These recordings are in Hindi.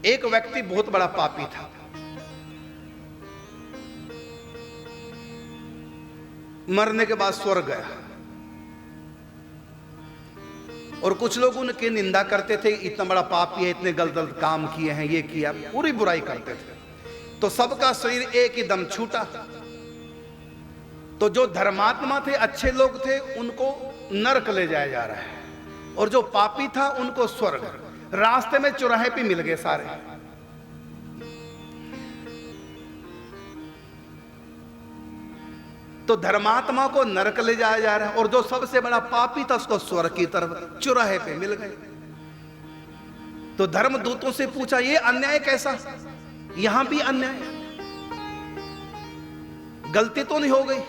एक व्यक्ति बहुत बड़ा पापी था। मरने के बाद स्वर्ग गया और कुछ लोग उनकी निंदा करते थे, इतना बड़ा पापी है, इतने गलत गलत काम किए हैं, ये किया, पूरी बुराई करते थे। तो सबका शरीर एक ही दम छूटा। तो जो धर्मात्मा थे, अच्छे लोग थे, उनको नरक ले जाया जा रहा है और जो पापी था उनको स्वर्ग। रास्ते में चौराहे पे मिल गए सारे। तो धर्मात्मा को नरक ले जाया जा रहा है और जो सबसे बड़ा पापी था उसको स्वर्ग की तरफ चौराहे पे मिल गए। तो धर्मदूतों से पूछा, ये अन्याय कैसा? यहां भी अन्याय, गलती तो नहीं हो गई?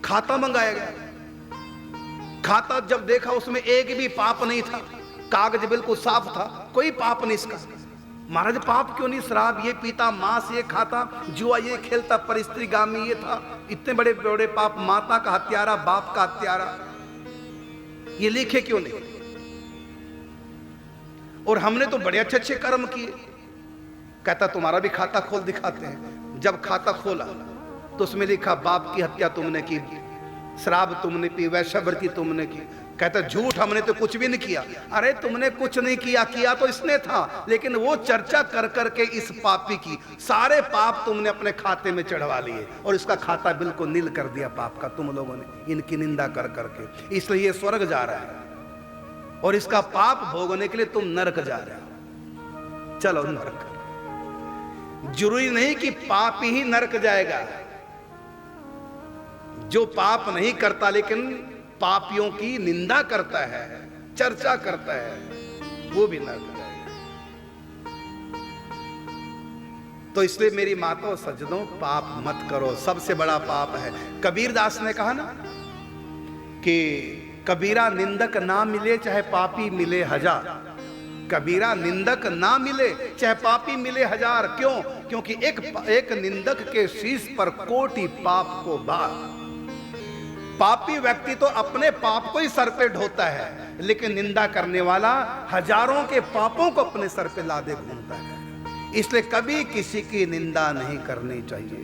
खाता मंगाया गया, खाता जब देखा उसमें एक भी पाप नहीं था, कागज बिल्कुल साफ था, कोई पाप नहीं इसका। महाराज पाप क्यों नहीं? शराब ये पीता, मांस ये खाता, जुआ ये खेलता, परिस्त्रीगामी ये था, इतने बड़े बड़े पाप, माता का हत्यारा, बाप का हत्यारा, ये लिखे क्यों नहीं? और हमने तो बड़े अच्छे अच्छे कर्म किए। कहता तुम्हारा भी खाता खोल दिखाते हैं। जब खाता खोला तो उसमें लिखा बाप की हत्या तुमने की, शराब तुमने पी, वैश्यवृत्ति तुमने की। कहता झूठ, हमने तो कुछ भी नहीं किया। अरे तुमने कुछ नहीं किया, किया तो इसने था, लेकिन वो चर्चा कर करके इस पापी की सारे पाप तुमने अपने खाते में चढ़वा लिए और इसका खाता बिल्कुल नील कर दिया पाप का तुम लोगों ने, इनकी निंदा कर करके। इसलिए ये स्वर्ग जा रहा है और इसका पाप भोगने के लिए तुम नरक जा रहे हो। चलो नरक। जरूरी नहीं कि पापी ही नरक जाएगा, जो पाप नहीं करता लेकिन पापियों की निंदा करता है, चर्चा करता है, वो भी नरक जाएगा। तो इसलिए मेरी माताओं सज्जनों, पाप मत करो, सबसे बड़ा पाप है। कबीर दास ने कहा ना कि कबीरा निंदक ना मिले चाहे पापी मिले हजार। कबीरा निंदक ना मिले चाहे पापी मिले हजार। क्यों? क्योंकि एक निंदक के शीश पर कोटि पाप को बार। पापी व्यक्ति तो अपने पाप को ही सर पे ढोता है, लेकिन निंदा करने वाला हजारों के पापों को अपने सर पे लादे घूमता है। इसलिए कभी किसी की निंदा नहीं करनी चाहिए।